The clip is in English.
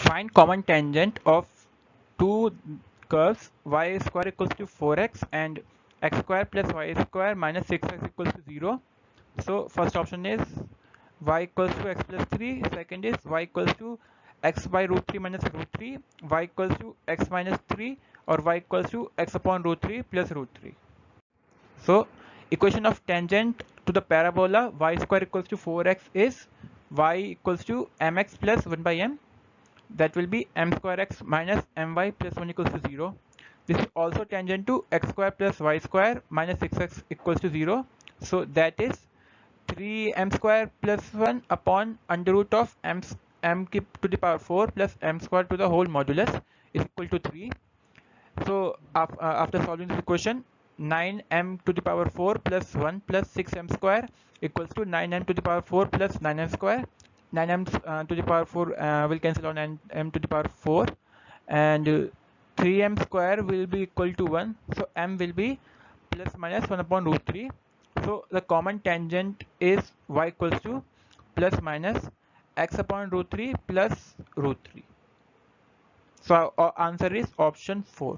Find common tangent of two curves y square equals to 4x and x square plus y square minus 6x equals to 0. So first option is y equals to x plus 3, second is y equals to x by root 3 minus root 3, y equals to x minus 3, or y equals to x upon root 3 plus root 3. So equation of tangent to the parabola y square equals to 4x is y equals to mx plus 1 by m. That will be m square x minus my plus 1 equals to 0. This is also tangent to x square plus y square minus 6x equals to 0. So that is 3m square plus 1 upon under root of m to the power 4 plus m square to the whole modulus is equal to 3. So after solving this equation, 9m to the power 4 plus 1 plus 6m square equals to 9m to the power 4 plus 9m square. 9m to the power 4 will cancel on m to the power 4, and 3m square will be equal to 1. So m will be plus minus 1 upon root 3. So the common tangent is y equals to plus minus x upon root 3 plus root 3. So our answer is option 4.